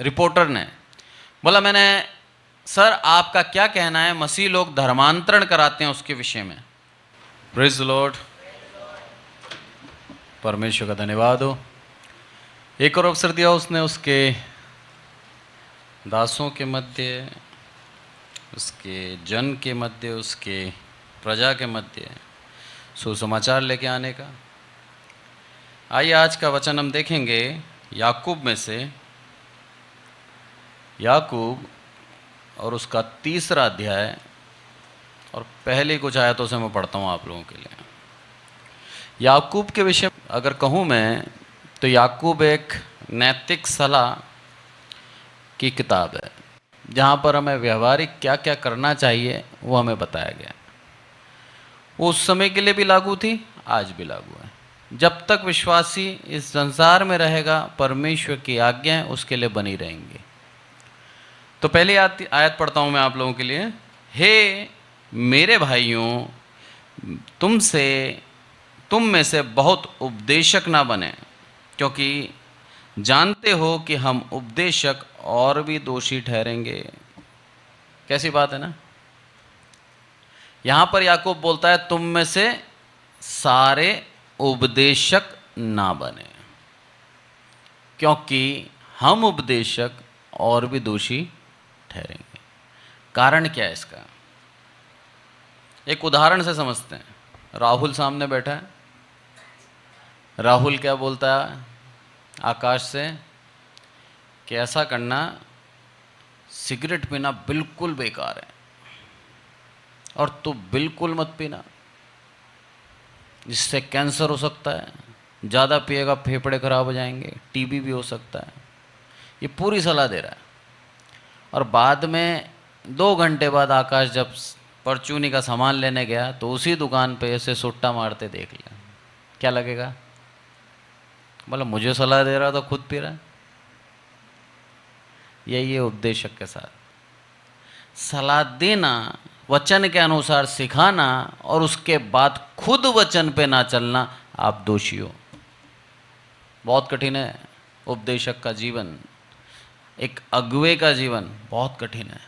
Reporter ने बोला, मैंने सर आपका क्या कहना है मसीह लोग धर्मांतरण कराते हैं उसके विषय में। प्रेज द लॉर्ड, परमेश्वर का धन्यवाद हो। एक और अवसर दिया उसने उसके दासों के मध्य, उसके जन के मध्य, उसके प्रजा के मध्य सुसमाचार लेके आने का। आइए आज का वचन हम देखेंगे याकूब में से, याकूब और उसका 3रा अध्याय, और पहली कुछ आयतों से मैं पढ़ता हूँ आप लोगों के लिए। याकूब के विषय अगर कहूँ मैं तो याकूब एक नैतिक सलाह की किताब है, जहाँ पर हमें व्यवहारिक क्या क्या करना चाहिए वो हमें बताया गया। वो उस समय के लिए भी लागू थी, आज भी लागू है। जब तक विश्वासी इस संसार में रहेगा परमेश्वर की आज्ञाएं उसके लिए बनी रहेंगी। तो पहली आयत पढ़ता हूँ मैं आप लोगों के लिए। हे मेरे भाइयों, तुम में से बहुत उपदेशक ना बने, क्योंकि जानते हो कि हम उपदेशक और भी दोषी ठहरेंगे। कैसी बात है ना। यहां पर याकूब बोलता है तुम में से सारे उपदेशक ना बने, क्योंकि हम उपदेशक और भी दोषी ठहरेंगे। कारण क्या है इसका, एक उदाहरण से समझते हैं। राहुल सामने बैठा है। राहुल क्या बोलता है आकाश से कि ऐसा करना, सिगरेट पीना बिल्कुल बेकार है और तू बिल्कुल मत पीना, इससे कैंसर हो सकता है, ज़्यादा पिएगा फेफड़े खराब हो जाएंगे, टीबी भी हो सकता है। ये पूरी सलाह दे रहा है। और बाद में 2 घंटे बाद आकाश जब परचूनी का सामान लेने गया तो उसी दुकान पे ऐसे सुट्टा मारते देख लिया। क्या लगेगा? बोला मुझे सलाह दे रहा तो खुद पी रहा है। यही है उपदेशक के साथ, सलाह देना, वचन के अनुसार सिखाना और उसके बाद खुद वचन पे ना चलना, आप दोषी हो। बहुत कठिन है उपदेशक का जीवन, एक अगुवे का जीवन बहुत कठिन है,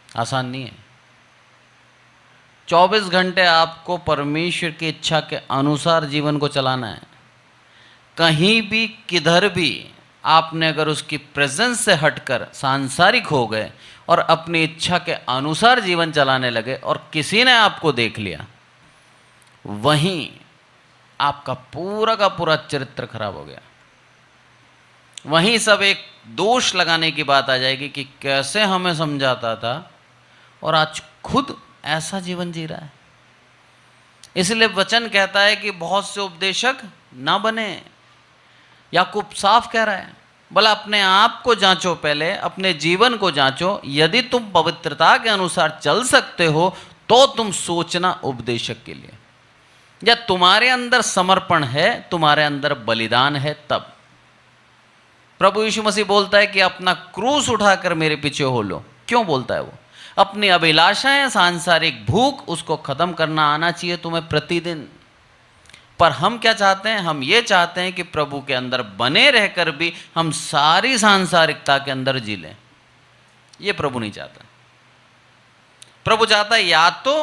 आसान नहीं है। 24 घंटे आपको परमेश्वर की इच्छा के अनुसार जीवन को चलाना है। कहीं भी किधर भी आपने अगर उसकी प्रेजेंस से हटकर सांसारिक हो गए और अपनी इच्छा के अनुसार जीवन चलाने लगे और किसी ने आपको देख लिया, वहीं आपका पूरा का पूरा चरित्र खराब हो गया। वहीं सब एक दोष लगाने की बात आ जाएगी कि कैसे हमें समझाता था और आज खुद ऐसा जीवन जी रहा है। इसलिए वचन कहता है कि बहुत से उपदेशक ना बने। याकूब साफ कह रहा है, बोला अपने आप को जांचो, पहले अपने जीवन को जांचो। यदि तुम पवित्रता के अनुसार चल सकते हो तो तुम सोचना उपदेशक के लिए, या तुम्हारे अंदर समर्पण है, तुम्हारे अंदर बलिदान है। तब प्रभु यीशु मसीह बोलता है कि अपना क्रूस उठाकर मेरे पीछे हो लो। क्यों बोलता है वो? अपनी अभिलाषाएं, सांसारिक भूख, उसको खत्म करना आना चाहिए तुम्हें प्रतिदिन। पर हम क्या चाहते हैं? हम ये चाहते हैं कि प्रभु के अंदर बने रहकर भी हम सारी सांसारिकता के अंदर जी लें। ये प्रभु नहीं चाहता। प्रभु चाहता है या तो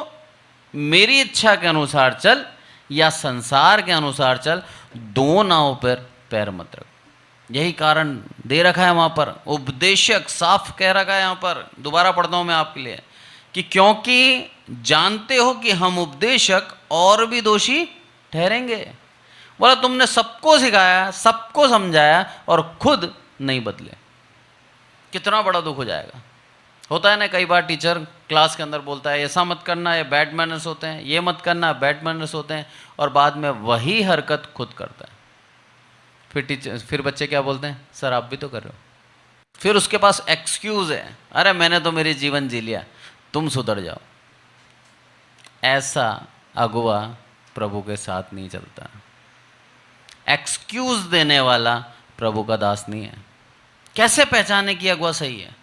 मेरी इच्छा के अनुसार चल या संसार के अनुसार चल, दो नाव पर पैर मत रख। यही कारण दे रखा है वहां पर, उपदेशक साफ कह रखा है यहां पर। दोबारा पढ़ता हूं मैं आपके लिए कि क्योंकि जानते हो कि हम उपदेशक और भी दोषी ठहरेंगे। बोला तुमने सबको सिखाया, सबको समझाया और खुद नहीं बदले, कितना बड़ा दुख हो जाएगा। होता है ना, कई बार टीचर क्लास के अंदर बोलता है ऐसा मत करना, ये बैड मैनर्स होते हैं, ये मत करना, बैड मैनर्स होते हैं, और बाद में वही हरकत खुद करता है। फिर बच्चे क्या बोलते हैं? सर आप भी तो कर रहे हो। फिर उसके पास एक्सक्यूज है, अरे मैंने तो मेरी जीवन जी लिया, तुम सुधर जाओ। ऐसा अगुवा प्रभु के साथ नहीं चलता। एक्सक्यूज देने वाला प्रभु का दास नहीं है। कैसे पहचाने कि अगुवा सही है?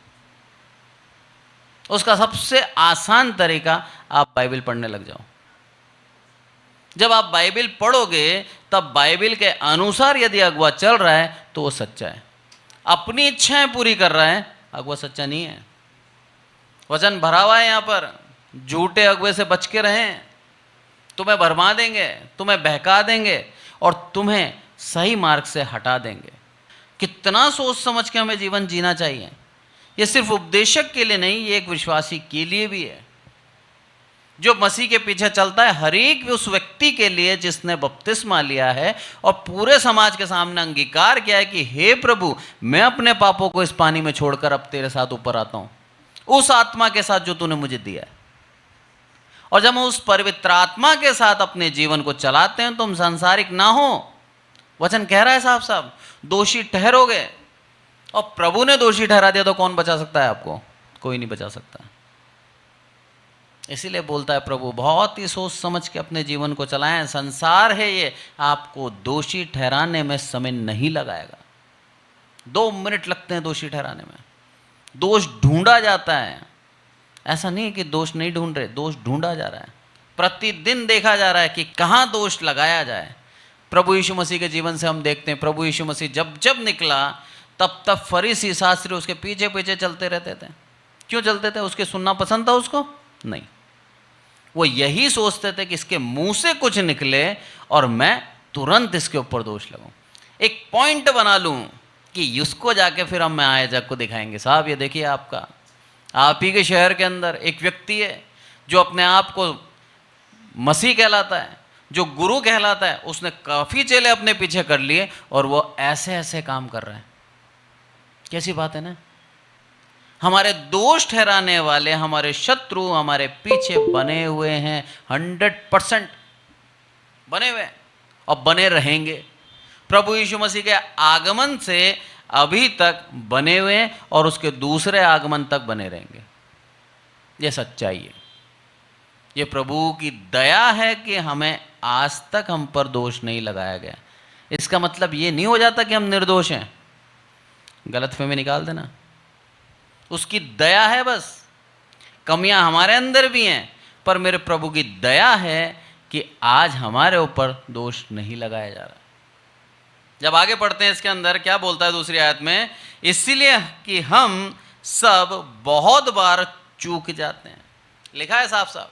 उसका सबसे आसान तरीका, आप बाइबल पढ़ने लग जाओ। जब आप बाइबल पढ़ोगे तब बाइबल के अनुसार यदि अगुवा चल रहा है तो वो सच्चा है। अपनी इच्छाएं पूरी कर रहा है, अगुआ सच्चा नहीं है। वचन भरा हुआ है यहाँ पर, झूठे अगुए से बच के रहें, तुम्हें भरमा देंगे, तुम्हें बहका देंगे और तुम्हें सही मार्ग से हटा देंगे। कितना सोच समझ के हमें जीवन जीना चाहिए। ये सिर्फ उपदेशक के लिए नहीं, ये एक विश्वासी के लिए भी है। जो मसीह के पीछे चलता है, हर एक उस व्यक्ति के लिए जिसने बपतिस्मा लिया है और पूरे समाज के सामने अंगीकार किया है कि हे प्रभु, मैं अपने पापों को इस पानी में छोड़कर अब तेरे साथ ऊपर आता हूं, उस आत्मा के साथ जो तूने मुझे दिया है। और जब हम उस पवित्र आत्मा के साथ अपने जीवन को चलाते हैं तो हम सांसारिक ना हो। वचन कह रहा है साहब साहब, दोषी ठहरोगे, और प्रभु ने दोषी ठहरा दिया तो कौन बचा सकता है आपको? कोई नहीं बचा सकता। इसीलिए बोलता है प्रभु, बहुत ही सोच समझ के अपने जीवन को चलाएं। संसार है ये, आपको दोषी ठहराने में समय नहीं लगाएगा। 2 मिनट लगते हैं दोषी ठहराने में। दोष ढूंढा जाता है, ऐसा नहीं कि दोष नहीं ढूंढ रहे, दोष ढूंढा जा रहा है। प्रतिदिन देखा जा रहा है कि कहाँ दोष लगाया जाए। प्रभु यीशु मसीह के जीवन से हम देखते हैं, प्रभु यीशु मसीह जब जब निकला तब तब फरीसी शास्त्री उसके पीछे पीछे चलते रहते थे। क्यों चलते थे? उसके सुनना पसंद था उसको? नहीं, वो यही सोचते थे कि इसके मुंह से कुछ निकले और मैं तुरंत इसके ऊपर दोष लगाऊं, एक पॉइंट बना लूं कि उसको जाके फिर हम आए जग को दिखाएंगे। साहब ये देखिए, आपका आप ही के शहर के अंदर एक व्यक्ति है जो अपने आप को मसीह कहलाता है, जो गुरु कहलाता है, उसने काफ़ी चेले अपने पीछे कर लिए और वो ऐसे ऐसे काम कर रहे हैं। कैसी बात है ना। हमारे दोष ठहराने वाले, हमारे शत्रु हमारे पीछे बने हुए हैं, 100% बने हुए और बने रहेंगे। प्रभु यीशु मसीह के आगमन से अभी तक बने हुए हैं और उसके दूसरे आगमन तक बने रहेंगे। ये सच्चाई है। ये प्रभु की दया है कि हमें आज तक हम पर दोष नहीं लगाया गया। इसका मतलब ये नहीं हो जाता कि हम निर्दोष हैं। गलतफहमी निकाल देना। उसकी दया है, बस कमियां हमारे अंदर भी हैं, पर मेरे प्रभु की दया है कि आज हमारे ऊपर दोष नहीं लगाया जा रहा। जब आगे पढ़ते हैं इसके अंदर क्या बोलता है दूसरी आयत में, इसलिए कि हम सब बहुत बार चूक जाते हैं। लिखा है साफ साफ,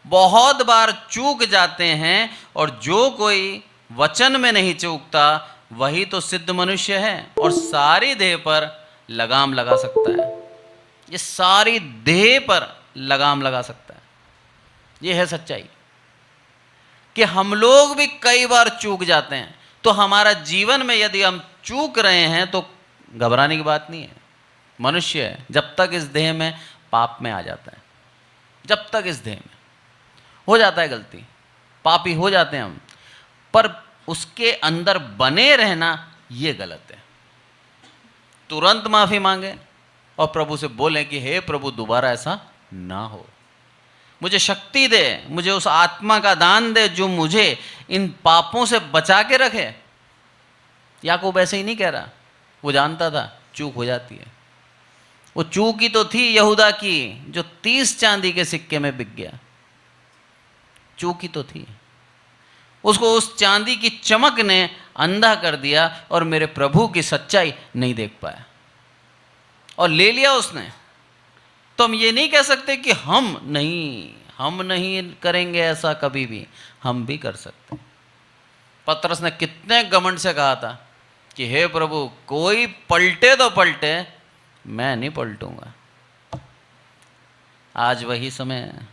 बहुत बार चूक जाते हैं, और जो कोई वचन में नहीं चूकता वही तो सिद्ध मनुष्य है और सारी देह पर लगाम लगा सकता है। ये सारी देह पर लगाम लगा सकता है। ये है सच्चाई कि हम लोग भी कई बार चूक जाते हैं। तो हमारा जीवन में यदि हम चूक रहे हैं तो घबराने की बात नहीं है। मनुष्य है जब तक इस देह में पाप में आ जाता है, जब तक इस देह में हो जाता है गलती, पापी हो जाते हैं हम, पर उसके अंदर बने रहना ये गलत है। तुरंत माफी मांगे और प्रभु से बोलें कि हे प्रभु, दोबारा ऐसा ना हो, मुझे शक्ति दे, मुझे उस आत्मा का दान दे जो मुझे इन पापों से बचा के रखे। याकूब ऐसे ही नहीं कह रहा, वो जानता था चूक हो जाती है। वो चूक ही तो थी यहूदा की, जो 30 चांदी के सिक्के में बिक गया। चूक ही तो थी। उसको उस चांदी की चमक ने अंधा कर दिया और मेरे प्रभु की सच्चाई नहीं देख पाया और ले लिया उसने। तो हम ये नहीं कह सकते कि हम नहीं करेंगे ऐसा कभी भी। हम भी कर सकते। पतरस ने कितने घमंड से कहा था कि हे प्रभु, कोई पलटे तो पलटे, मैं नहीं पलटूंगा। आज वही समय है।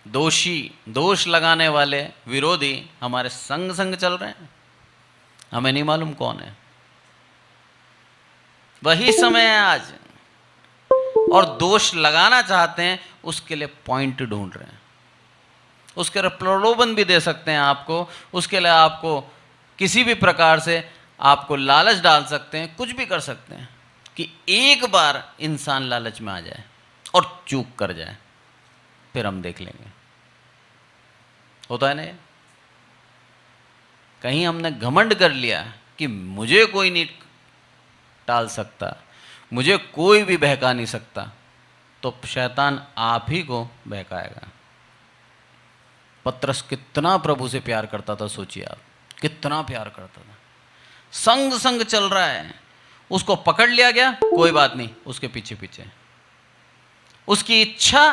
दोष लगाने वाले विरोधी हमारे संग संग चल रहे हैं, हमें नहीं मालूम कौन है। वही समय है आज, और दोष लगाना चाहते हैं, उसके लिए पॉइंट ढूंढ रहे हैं, उसके लिए प्रलोभन भी दे सकते हैं आपको, उसके लिए आपको किसी भी प्रकार से आपको लालच डाल सकते हैं, कुछ भी कर सकते हैं कि एक बार इंसान लालच में आ जाए और चूक कर जाए, फिर हम देख लेंगे। होता है ना, कहीं हमने घमंड कर लिया कि मुझे कोई नहीं टाल सकता, मुझे कोई भी बहका नहीं सकता, तो शैतान आप ही को बहकाएगा। पतरस कितना प्रभु से प्यार करता था, सोचिए आप, कितना प्यार करता था। संग संग चल रहा है, उसको पकड़ लिया गया, कोई बात नहीं, उसके पीछे पीछे। उसकी इच्छा,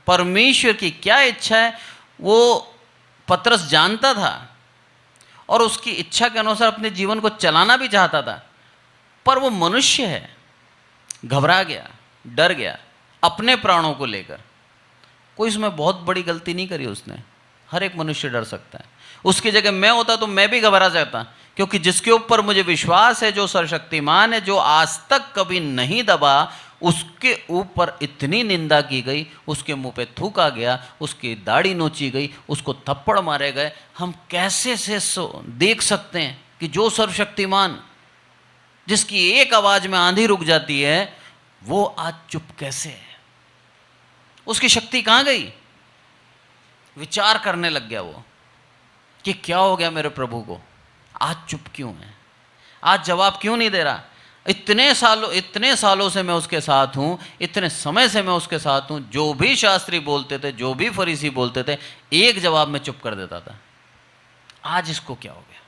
परमेश्वर की क्या इच्छा है वो पतरस जानता था और उसकी इच्छा के अनुसार अपने जीवन को चलाना भी चाहता था, पर वो मनुष्य है, घबरा गया, डर गया अपने प्राणों को लेकर। कोई इसमें बहुत बड़ी गलती नहीं करी उसने, हर एक मनुष्य डर सकता है। उसकी जगह मैं होता तो मैं भी घबरा जाता, क्योंकि जिसके ऊपर मुझे विश्वास है, जो सर्वशक्तिमान है, जो आज तक कभी नहीं दबा, उसके ऊपर इतनी निंदा की गई, उसके मुंह पे थूका गया, उसकी दाढ़ी नोची गई, उसको थप्पड़ मारे गए। हम कैसे से देख सकते हैं कि जो सर्वशक्तिमान, जिसकी एक आवाज में आंधी रुक जाती है, वो आज चुप कैसे है? उसकी शक्ति कहां गई? विचार करने लग गया वो कि क्या हो गया मेरे प्रभु को, आज चुप क्यों है, आज जवाब क्यों नहीं दे रहा? इतने सालों से मैं उसके साथ हूं, इतने समय से मैं उसके साथ हूं, जो भी शास्त्री बोलते थे, जो भी फरीसी बोलते थे, एक जवाब में चुप कर देता था। आज इसको क्या हो गया?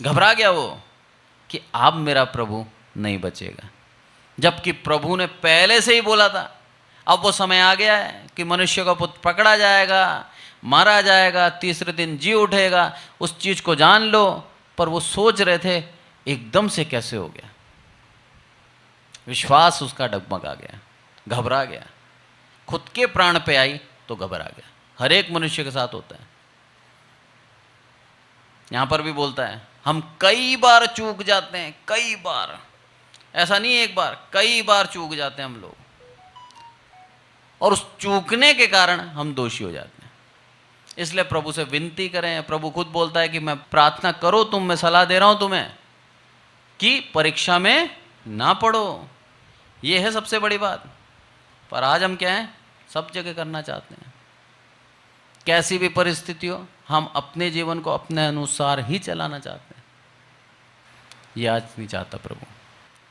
घबरा गया वो कि अब मेरा प्रभु नहीं बचेगा, जबकि प्रभु ने पहले से ही बोला था। अब वो समय आ गया है कि मनुष्य का पुत्र पकड़ा जाएगा, मारा जाएगा, तीसरे दिन जी उठेगा, उस चीज को जान लो। पर वो सोच रहे थे एकदम से कैसे हो गया, विश्वास उसका डगमगा गया, घबरा गया, खुद के प्राण पे आई तो घबरा गया। हर एक मनुष्य के साथ होता है। यहां पर भी बोलता है हम कई बार चूक जाते हैं, कई बार, ऐसा नहीं एक बार, कई बार चूक जाते हैं हम लोग, और उस चूकने के कारण हम दोषी हो जाते हैं। इसलिए प्रभु से विनती करें। प्रभु खुद बोलता है कि मैं प्रार्थना करो तुम, मैं सलाह दे रहा हूं तुम्हें कि परीक्षा में ना पड़ो। यह है सबसे बड़ी बात। पर आज हम क्या है, सब जगह करना चाहते हैं। कैसी भी परिस्थिति हो, हम अपने जीवन को अपने अनुसार ही चलाना चाहते हैं। ये आज नहीं चाहता प्रभु।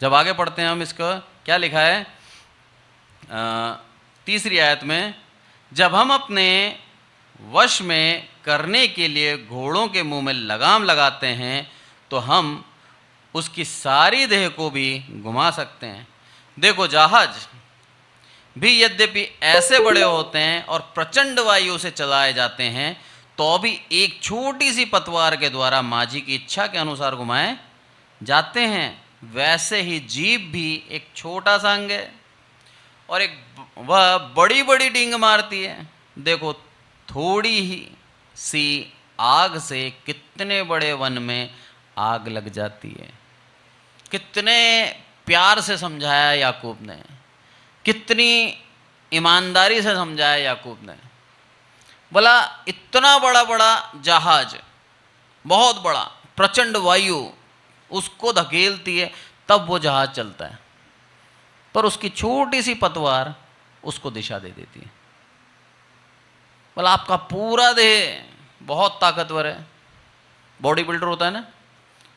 जब आगे पढ़ते हैं हम, इसको क्या लिखा है 3री आयत में, जब हम अपने वश में करने के लिए घोड़ों के मुंह में लगाम लगाते हैं तो हम उसकी सारी देह को भी घुमा सकते हैं। देखो, जहाज भी यद्यपि ऐसे बड़े होते हैं और प्रचंड वायु से चलाए जाते हैं, तो भी एक छोटी सी पतवार के द्वारा माझी की इच्छा के अनुसार घुमाए जाते हैं। वैसे ही जीभ भी एक छोटा सा अंग है और वह बड़ी बड़ी डींग मारती है। देखो, थोड़ी ही सी आग से कितने बड़े वन में आग लग जाती है। कितने प्यार से समझाया याकूब ने, कितनी ईमानदारी से समझाया याकूब ने। बोला इतना बड़ा बड़ा जहाज, बहुत बड़ा, प्रचंड वायु उसको धकेलती है, तब वो जहाज चलता है, पर उसकी छोटी सी पतवार उसको दिशा दे देती है। बोला आपका पूरा देह बहुत ताकतवर है। बॉडी बिल्डर होता है ना,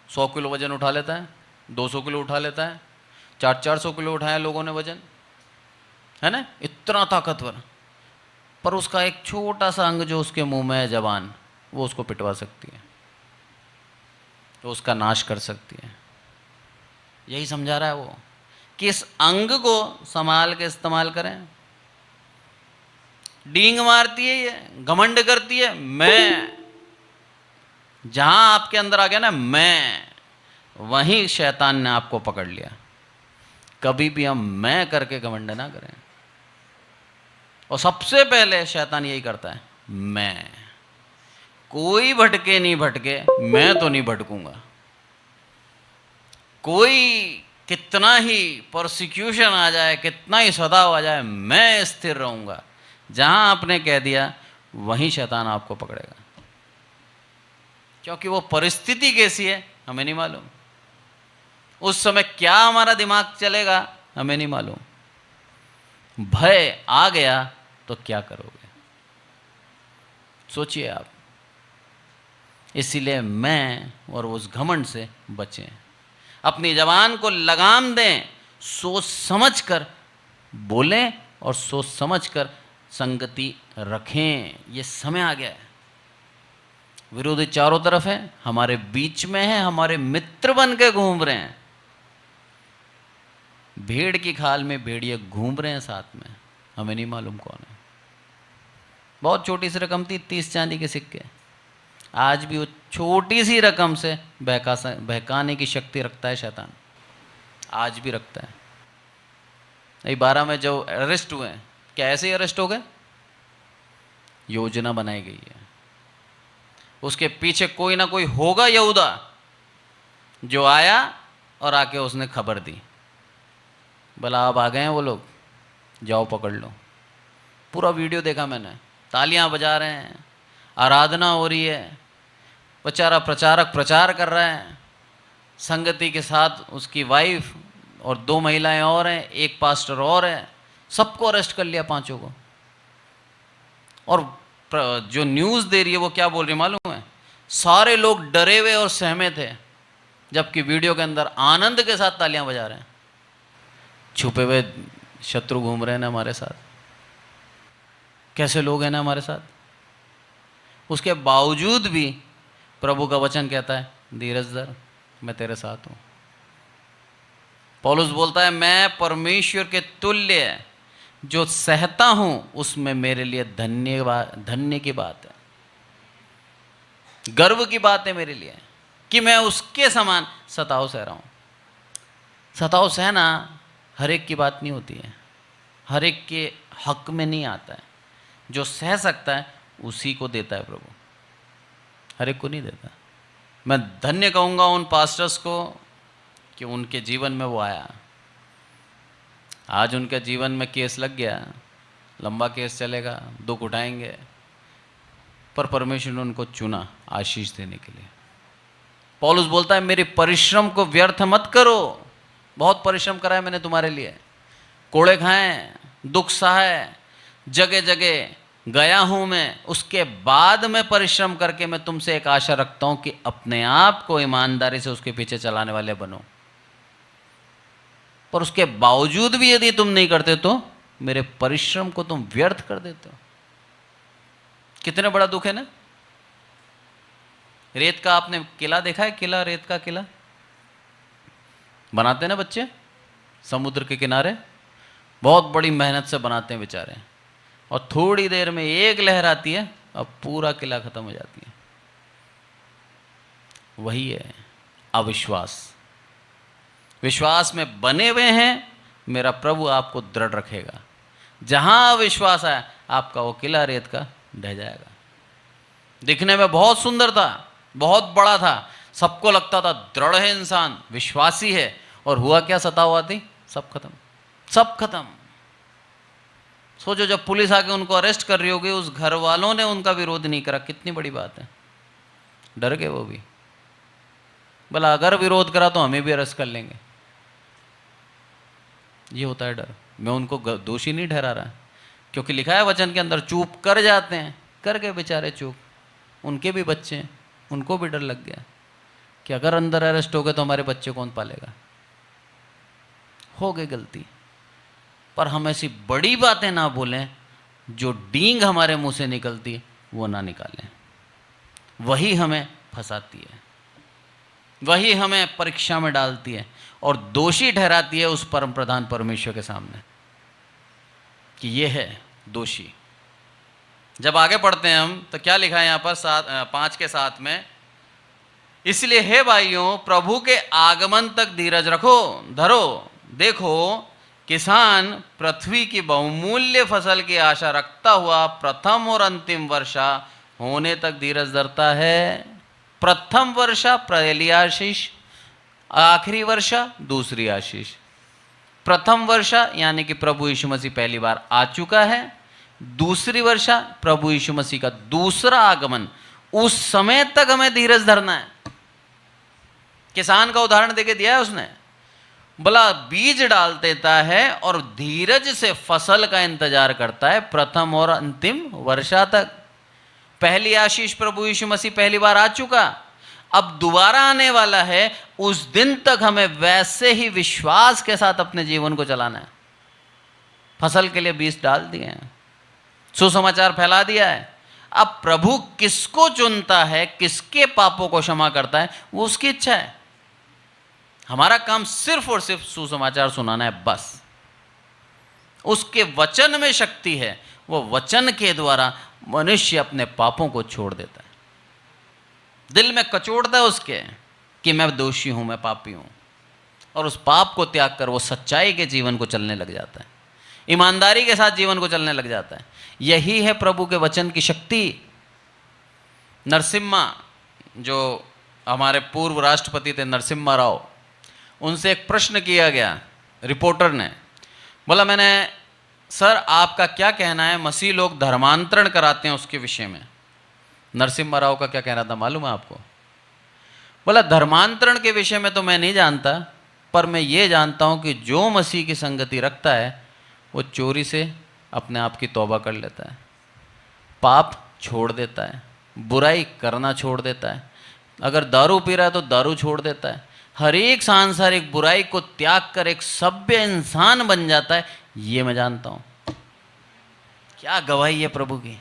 100 किलो वजन उठा लेता है, 200 किलो उठा लेता है, 400 किलो उठाया लोगों ने वजन, है ना, इतना ताकतवर। पर उसका एक छोटा सा अंग जो उसके मुंह में है, जबान, वो उसको पिटवा सकती है, तो उसका नाश कर सकती है। यही समझा रहा है वो कि इस अंग को संभाल के इस्तेमाल करें। डींग मारती है ये, घमंड करती है, मैं, जहां आपके अंदर आ गया ना मैं, वहीं शैतान ने आपको पकड़ लिया। कभी भी हम मैं करके घमंड ना करें। और सबसे पहले शैतान यही करता है, मैं। कोई भटके नहीं भटके, मैं तो नहीं भटकूंगा। कोई कितना ही प्रोसिक्यूशन आ जाए, कितना ही सताव आ जाए, मैं स्थिर रहूंगा। जहां आपने कह दिया वहीं शैतान आपको पकड़ेगा। क्योंकि वो परिस्थिति कैसी है हमें नहीं मालूम, उस समय क्या हमारा दिमाग चलेगा हमें नहीं मालूम। भय आ गया तो क्या करोगे, सोचिए आप। इसीलिए मैं और उस घमंड से बचें। अपनी जबान को लगाम दें, सोच समझ कर बोलें और सोच समझ कर संगति रखें। ये समय आ गया है, विरोधी चारों तरफ है, हमारे बीच में है, हमारे मित्र बन के घूम रहे हैं। भेड़ की खाल में भेड़िए घूम रहे हैं साथ में, हमें नहीं मालूम कौन है। बहुत छोटी सी रकम थी, 30 चांदी के सिक्के। आज भी वो छोटी सी रकम से बहकाने की शक्ति रखता है शैतान, आज भी रखता है। नहीं, 12 में जो अरेस्ट हुए हैं, क्या ऐसे ही अरेस्ट हो गए? योजना बनाई गई है, उसके पीछे कोई ना कोई होगा यहूदा जो आया और आके उसने खबर दी, बोला अब आ गए हैं वो लोग, जाओ पकड़ लो। पूरा वीडियो देखा मैंने, तालियां बजा रहे हैं, आराधना हो रही है, बेचारा प्रचारक प्रचार कर रहा है, संगति के साथ उसकी वाइफ और 2 महिलाएं और हैं, एक पास्टर और है, सबको अरेस्ट कर लिया, 5 को। और जो न्यूज़ दे रही है वो क्या बोल रही है मालूम है? सारे लोग डरे हुए और सहमे थे, जबकि वीडियो के अंदर आनंद के साथ तालियां बजा रहे हैं। छुपे हुए शत्रु घूम रहे हैं ना हमारे साथ, कैसे लोग हैं ना हमारे साथ। उसके बावजूद भी प्रभु का वचन कहता है धीरज धर, मैं तेरे साथ हूं। पौलुस बोलता है मैं परमेश्वर के तुल्य जो सहता हूं उसमें मेरे लिए धन्य की बात है, गर्व की बात है मेरे लिए कि मैं उसके समान सताव सह रहा हूं। सताव सहना हर एक की बात नहीं होती है, हर एक के हक में नहीं आता है। जो सह सकता है उसी को देता है प्रभु, हर एक को नहीं देता। मैं धन्य कहूँगा उन पास्टर्स को कि उनके जीवन में वो आया। आज उनके जीवन में केस लग गया, लंबा केस चलेगा, दुख उठाएंगे, पर परमेश्वर ने उनको चुना आशीष देने के लिए। पौलुस बोलता है मेरे परिश्रम को व्यर्थ मत करो, बहुत परिश्रम करा है मैंने तुम्हारे लिए, कोड़े खाए, दुख सहे, जगह जगह गया हूं मैं, उसके बाद में परिश्रम करके मैं तुमसे एक आशा रखता हूं कि अपने आप को ईमानदारी से उसके पीछे चलाने वाले बनो। पर उसके बावजूद भी यदि तुम नहीं करते तो मेरे परिश्रम को तुम व्यर्थ कर देते हो। कितने बड़ा दुख है ना। रेत का आपने किला देखा है? किला, रेत का किला बनाते हैं ना बच्चे समुद्र के किनारे, बहुत बड़ी मेहनत से बनाते हैं बेचारे, और थोड़ी देर में एक लहर आती है और पूरा किला खत्म हो जाती है। वही है अविश्वास। विश्वास में बने हुए हैं, मेरा प्रभु आपको दृढ़ रखेगा। जहां अविश्वास है आपका वो किला रेत का ढह जाएगा। दिखने में बहुत सुंदर था, बहुत बड़ा था, सबको लगता था दृढ़ है इंसान, विश्वासी है, और हुआ क्या? सताव आती, सब खत्म, सब खत्म। सोचो जब पुलिस आके उनको अरेस्ट कर रही होगी, उस घर वालों ने उनका विरोध नहीं करा, कितनी बड़ी बात है। डर गए वो भी, बोला अगर विरोध करा तो हमें भी अरेस्ट कर लेंगे। ये होता है डर। मैं उनको दोषी नहीं ठहरा रहा, क्योंकि लिखा है वचन के अंदर चूप कर जाते हैं, कर गए बेचारे चूप, उनके भी बच्चे हैं, उनको भी डर लग गया कि अगर अंदर अरेस्ट हो गए तो हमारे बच्चे कौन पालेगा। हो गई गलती, पर हम ऐसी बड़ी बातें ना बोलें, जो डींग हमारे मुंह से निकलती वो ना निकालें। वही हमें फंसाती है, वही हमें परीक्षा में डालती है और दोषी ठहराती है उस परम प्रधान परमेश्वर के सामने कि ये है दोषी। जब आगे पढ़ते हैं हम तो क्या लिखा है यहाँ पर 5 के 7 में, इसलिए हे भाइयों प्रभु के आगमन तक धीरज रखो, धरो। देखो किसान पृथ्वी की बहुमूल्य फसल की आशा रखता हुआ प्रथम और अंतिम वर्षा होने तक धीरज धरता है। प्रथम वर्षा पहली आशीष, आखिरी वर्षा दूसरी आशीष। प्रथम वर्षा यानी कि प्रभु यीशु मसीह पहली बार आ चुका है, दूसरी वर्षा प्रभु यीशु मसीह का दूसरा आगमन, उस समय तक हमें धीरज धरना है। किसान का उदाहरण देके दिया है उसने, बोला बीज डाल देता है और धीरज से फसल का इंतजार करता है प्रथम और अंतिम वर्षा तक। पहली आशीष प्रभु यीशु मसीह पहली बार आ चुका, अब दोबारा आने वाला है, उस दिन तक हमें वैसे ही विश्वास के साथ अपने जीवन को चलाना है। फसल के लिए बीज डाल दिए हैं, सुसमाचार फैला दिया है, अब प्रभु किसको चुनता है, किसके पापों को क्षमा करता है, वो उसकी इच्छा है। हमारा काम सिर्फ और सिर्फ सुसमाचार सुनाना है, बस। उसके वचन में शक्ति है, वो वचन के द्वारा मनुष्य अपने पापों को छोड़ देता है। दिल में कचोड़ता है उसके कि मैं दोषी हूं, मैं पापी हूं, और उस पाप को त्याग कर वो सच्चाई के जीवन को चलने लग जाता है, ईमानदारी के साथ जीवन को चलने लग जाता है। यही है प्रभु के वचन की शक्ति। नरसिम्हा, जो हमारे पूर्व राष्ट्रपति थे नरसिम्हा राव, उनसे एक प्रश्न किया गया, रिपोर्टर ने बोला, मैंने सर आपका क्या कहना है, मसीह लोग धर्मांतरण कराते हैं उसके विषय में। नरसिम्हा राव का क्या कहना था मालूम है आपको? बोला, धर्मांतरण के विषय में तो मैं नहीं जानता, पर मैं ये जानता हूं कि जो मसीह की संगति रखता है वो चोरी से अपने आप की तौबा कर लेता है, पाप छोड़ देता है, बुराई करना छोड़ देता है, अगर दारू पी रहा है तो दारू छोड़ देता है, हर एक सांसारिक बुराई को त्याग कर एक सभ्य इंसान बन जाता है। ये मैं जानता हूं। क्या गवाही है प्रभु की,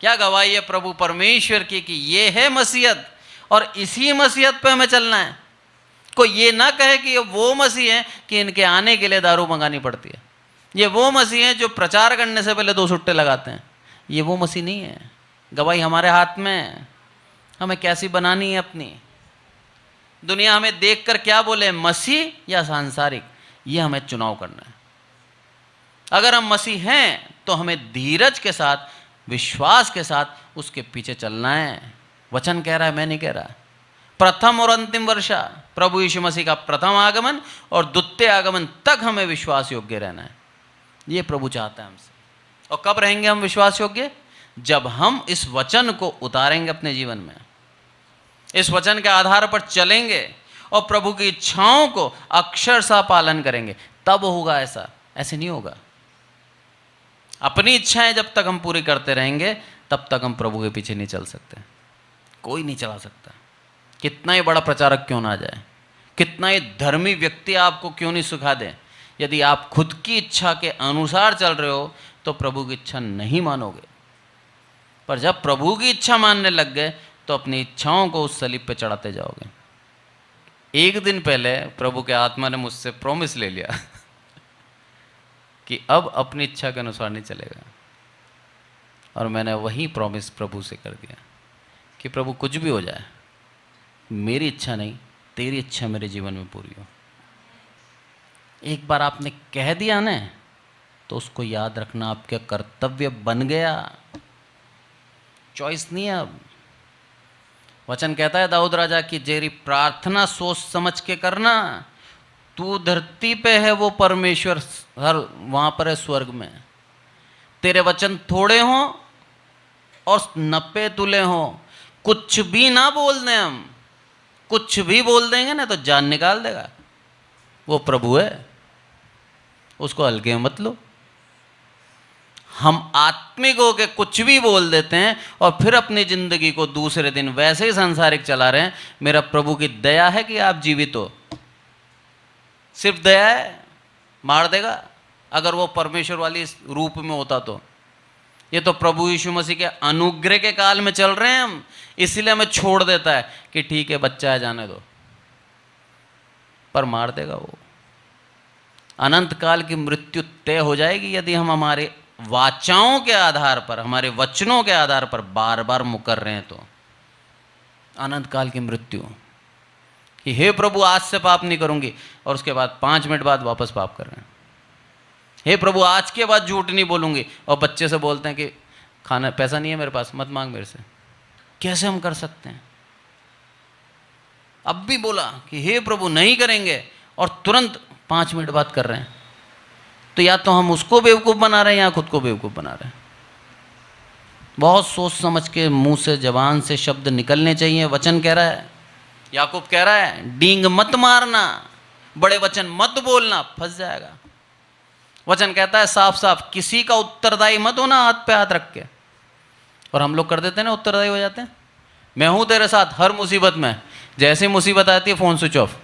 क्या गवाही है प्रभु परमेश्वर की कि ये है मसीहत और इसी मसीहत पे हमें चलना है। कोई ये ना कहे कि ये वो मसीह है कि इनके आने के लिए दारू मंगानी पड़ती है, ये वो मसीह है जो प्रचार करने से पहले 2 सुट्टे लगाते हैं। ये वो मसीह नहीं है। गवाही हमारे हाथ में है, हमें कैसी बनानी है अपनी। दुनिया हमें देखकर क्या बोले, मसीह या सांसारिक, ये हमें चुनाव करना है। अगर हम मसीह हैं तो हमें धीरज के साथ, विश्वास के साथ उसके पीछे चलना है। वचन कह रहा है, मैं नहीं कह रहा। प्रथम और अंतिम वर्षा, प्रभु यीशु मसीह का प्रथम आगमन और द्वितीय आगमन तक हमें विश्वास योग्य रहना है। ये प्रभु चाहता है हमसे। और कब रहेंगे हम विश्वास योग्य? जब हम इस वचन को उतारेंगे अपने जीवन में, इस वचन के आधार पर चलेंगे और प्रभु की इच्छाओं को अक्षरशः पालन करेंगे, तब होगा ऐसा। ऐसे नहीं होगा। अपनी इच्छाएं जब तक हम पूरी करते रहेंगे तब तक हम प्रभु के पीछे नहीं चल सकते। कोई नहीं चला सकता, कितना ही बड़ा प्रचारक क्यों ना आ जाए, कितना ही धर्मी व्यक्ति आपको क्यों नहीं सिखा दे, यदि आप खुद की इच्छा के अनुसार चल रहे हो तो प्रभु की इच्छा नहीं मानोगे। पर जब प्रभु की इच्छा मानने लग गए तो अपनी इच्छाओं को उस सलीब पे चढ़ाते जाओगे। एक दिन पहले प्रभु के आत्मा ने मुझसे प्रॉमिस ले लिया कि अब अपनी इच्छा के अनुसार नहीं चलेगा, और मैंने वही प्रॉमिस प्रभु से कर दिया कि प्रभु कुछ भी हो जाए, मेरी इच्छा नहीं, तेरी इच्छा मेरे जीवन में पूरी हो। एक बार आपने कह दिया ना, तो उसको याद रखना आपका कर्तव्य बन गया, चॉइस नहीं है अब। वचन कहता है दाऊद राजा की, जेरी प्रार्थना सोच समझ के करना, तू धरती पे है, वो परमेश्वर हर वहां पर है स्वर्ग में। तेरे वचन थोड़े हों और नपे तुले हों, कुछ भी ना बोल दें हम, कुछ भी बोल देंगे ना तो जान निकाल देगा। वो प्रभु है, उसको हल्के में मत लो। हम आत्मिक होके कुछ भी बोल देते हैं और फिर अपनी जिंदगी को दूसरे दिन वैसे ही सांसारिक चला रहे हैं। मेरा प्रभु की दया है कि आप जीवित हो, सिर्फ दया है, मार देगा। अगर वो परमेश्वर वाली रूप में होता तो। ये तो प्रभु यीशु मसीह के अनुग्रह के काल में चल रहे हैं हम, इसलिए हमें छोड़ देता है कि ठीक है बच्चा है, जाने दो, पर मार देगा वो। अनंत काल की मृत्यु तय हो जाएगी यदि हम हमारे वाचाओं के आधार पर, हमारे वचनों के आधार पर बार बार मुकर रहे हैं। तो अनंत काल की मृत्यु कि हे प्रभु आज से पाप नहीं करूंगी, और उसके बाद 5 मिनट बाद वापस पाप कर रहे हैं। हे प्रभु आज के बाद झूठ नहीं बोलूंगी, और बच्चे से बोलते हैं कि खाना पैसा नहीं है मेरे पास, मत मांग मेरे से। कैसे हम कर सकते हैं? अब भी बोला कि हे प्रभु नहीं करेंगे, और तुरंत 5 मिनट बाद कर रहे हैं। तो या तो हम उसको बेवकूफ़ बना रहे हैं या खुद को बेवकूफ़ बना रहे हैं। बहुत सोच समझ के मुंह से, जबान से शब्द निकलने चाहिए। वचन कह रहा है, याकूब कह रहा है, डींग मत मारना, बड़े वचन मत बोलना, फंस जाएगा। वचन कहता है साफ साफ, किसी का उत्तरदायी मत होना हाथ पे हाथ रख के। और हम लोग कर देते हैं ना, उत्तरदायी हो जाते हैं। मैं हूं तेरे साथ हर मुसीबत में, जैसे मुसीबत आती है फ़ोन स्विच ऑफ।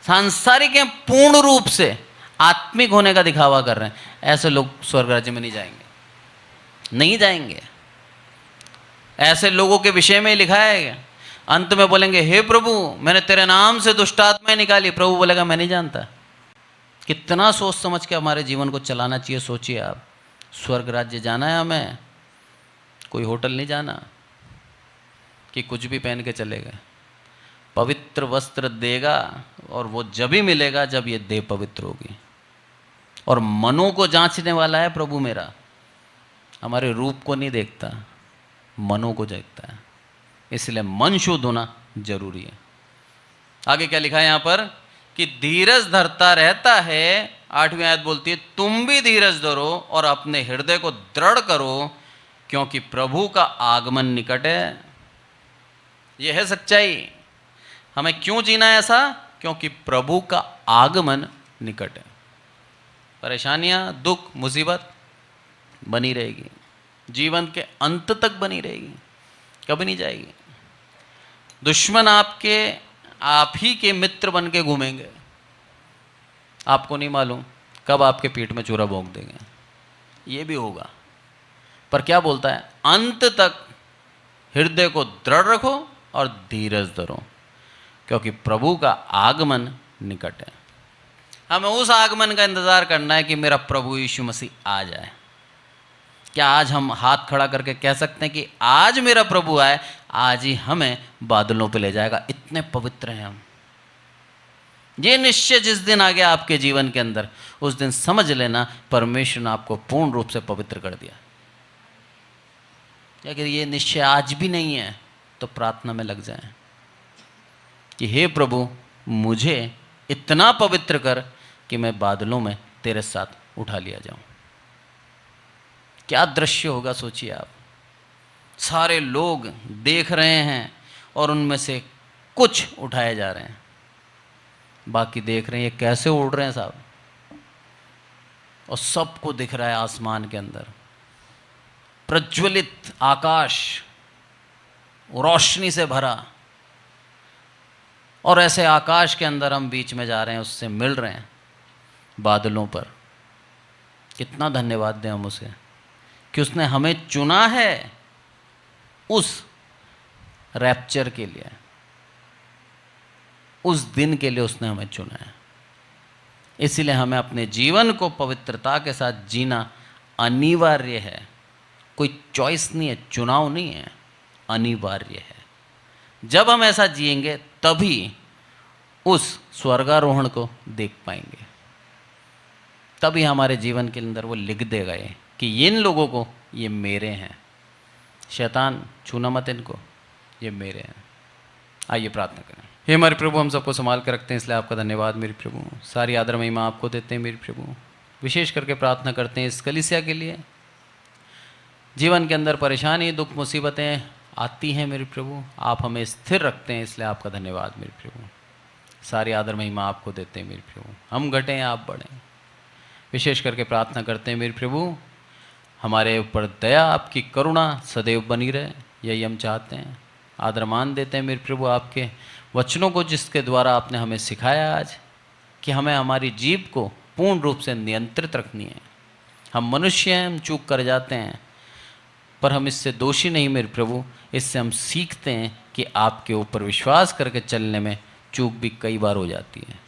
सांसारिक हैं, पूर्ण रूप से आत्मिक होने का दिखावा कर रहे हैं। ऐसे लोग स्वर्ग राज्य में नहीं जाएंगे, नहीं जाएंगे। ऐसे लोगों के विषय में ही लिखा है। अंत में बोलेंगे हे प्रभु मैंने तेरे नाम से दुष्ट आत्माएं निकाली, प्रभु बोलेगा मैं नहीं जानता। कितना सोच समझ के हमारे जीवन को चलाना चाहिए, सोचिए आप। स्वर्ग राज्य जाना है हमें, कोई होटल नहीं जाना कि कुछ भी पहन के चले गए। पवित्र वस्त्र देगा और वो जब ही मिलेगा जब ये देह पवित्र होगी। और मनों को जांचने वाला है प्रभु मेरा, हमारे रूप को नहीं देखता, मनों को देखता है। इसलिए मन शुद्ध होना जरूरी है। आगे क्या लिखा है यहाँ पर कि धीरज धरता रहता है। 8वीं आयत बोलती है तुम भी धीरज धरो और अपने हृदय को दृढ़ करो क्योंकि प्रभु का आगमन निकट है। यह है सच्चाई। हमें क्यों जीना है ऐसा? क्योंकि प्रभु का आगमन निकट है। परेशानियां, दुख, मुसीबत बनी रहेगी, जीवन के अंत तक बनी रहेगी, कभी नहीं जाएगी। दुश्मन आपके आप ही के मित्र बन के घूमेंगे, आपको नहीं मालूम कब आपके पीठ में छुरा भोंक देंगे। ये भी होगा, पर क्या बोलता है? अंत तक हृदय को दृढ़ रखो और धीरज धरो क्योंकि प्रभु का आगमन निकट है। हमें उस आगमन का इंतजार करना है कि मेरा प्रभु यीशु मसीह आ जाए। क्या आज हम हाथ खड़ा करके कह सकते हैं कि आज मेरा प्रभु आए, आज ही हमें बादलों पे ले जाएगा? इतने पवित्र हैं हम। ये निश्चय जिस दिन आ गया आपके जीवन के अंदर, उस दिन समझ लेना परमेश्वर ने आपको पूर्ण रूप से पवित्र कर दिया। अगर ये निश्चय आज भी नहीं है तो प्रार्थना में लग जाएं कि हे प्रभु मुझे इतना पवित्र कर कि मैं बादलों में तेरे साथ उठा लिया जाऊं। क्या दृश्य होगा सोचिए आप। सारे लोग देख रहे हैं और उनमें से कुछ उठाए जा रहे हैं, बाकी देख रहे हैं ये कैसे उड़ रहे हैं साहब। और सबको दिख रहा है आसमान के अंदर प्रज्वलित आकाश, रोशनी से भरा, और ऐसे आकाश के अंदर हम बीच में जा रहे हैं, उससे मिल रहे हैं बादलों पर। कितना धन्यवाद दें हम उसे कि उसने हमें चुना है उस रैप्चर के लिए, उस दिन के लिए उसने हमें चुना है। इसलिए हमें अपने जीवन को पवित्रता के साथ जीना अनिवार्य है। कोई चॉइस नहीं है, चुनाव नहीं है, अनिवार्य है। जब हम ऐसा जिएंगे तभी उस स्वर्गारोहण को देख पाएंगे, तभी हमारे जीवन के अंदर वो लिख देगा ये कि इन लोगों को ये मेरे हैं, शैतान छूना मत इनको, ये मेरे हैं। आइए प्रार्थना करें। हे हमारे प्रभु, हम सबको संभाल कर रखते हैं, इसलिए आपका धन्यवाद मेरे प्रभु। सारी आदर महिमा आपको देते हैं मेरे प्रभु। विशेष करके प्रार्थना करते हैं इस कलीसिया के लिए। जीवन के अंदर परेशानी, दुख, मुसीबतें आती हैं मेरे प्रभु, आप हमें स्थिर रखते हैं, इसलिए आपका धन्यवाद मेरे प्रभु। सारी आदर महिमा आपको देते हैं मेरे प्रभु। हम घटें आप बढ़ें। विशेष करके प्रार्थना करते हैं मेरे प्रभु, हमारे ऊपर दया, आपकी करुणा सदैव बनी रहे, यही हम चाहते हैं। आदर मान देते हैं मेरे प्रभु आपके वचनों को, जिसके द्वारा आपने हमें सिखाया आज कि हमें हमारी जीभ को पूर्ण रूप से नियंत्रित रखनी है। हम मनुष्य हैं, हम चूक कर जाते हैं, पर हम इससे दोषी नहीं मेरे प्रभु। इससे हम सीखते हैं कि आपके ऊपर विश्वास करके चलने में चूक भी कई बार हो जाती है,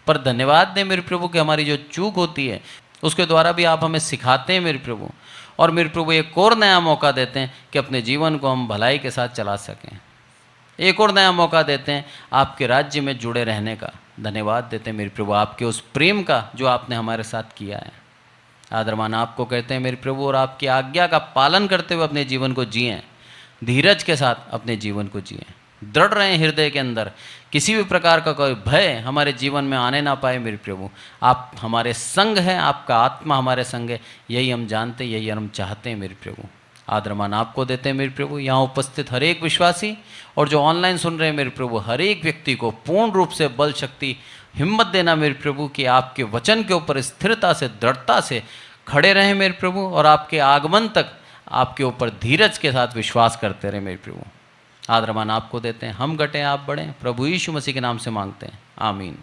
पर धन्यवाद दें मेरे प्रभु कि हमारी जो चूक होती है उसके द्वारा भी आप हमें सिखाते हैं मेरे प्रभु। और मेरे प्रभु एक और नया मौका देते हैं कि अपने जीवन को हम भलाई के साथ चला सकें। एक और नया मौका देते हैं आपके राज्य में जुड़े रहने का। धन्यवाद देते हैं मेरे प्रभु आपके उस प्रेम का जो आपने हमारे साथ किया है। आदरमान आपको कहते हैं मेरे प्रभु, और आपकी आज्ञा का पालन करते हुए अपने जीवन को जिएं, धीरज के साथ अपने जीवन को जिएं, दृढ़ रहें हृदय के अंदर, किसी भी प्रकार का कोई भय हमारे जीवन में आने ना पाए मेरे प्रभु। आप हमारे संग हैं, आपका आत्मा हमारे संग है, यही हम जानते हैं, यही हम चाहते हैं मेरे प्रभु। आदरमान आपको देते हैं मेरे प्रभु। यहाँ उपस्थित हर एक विश्वासी और जो ऑनलाइन सुन रहे हैं मेरे प्रभु, हर एक व्यक्ति को पूर्ण रूप से बल, शक्ति, हिम्मत देना मेरे प्रभु कि आपके वचन के ऊपर स्थिरता से, दृढ़ता से खड़े रहें मेरे प्रभु, और आपके आगमन तक आपके ऊपर धीरज के साथ विश्वास करते रहे मेरे प्रभु। आदरमान आपको देते हैं। हम घटें आप बढ़ें, प्रभु यीशु मसीह के नाम से मांगते हैं, आमीन।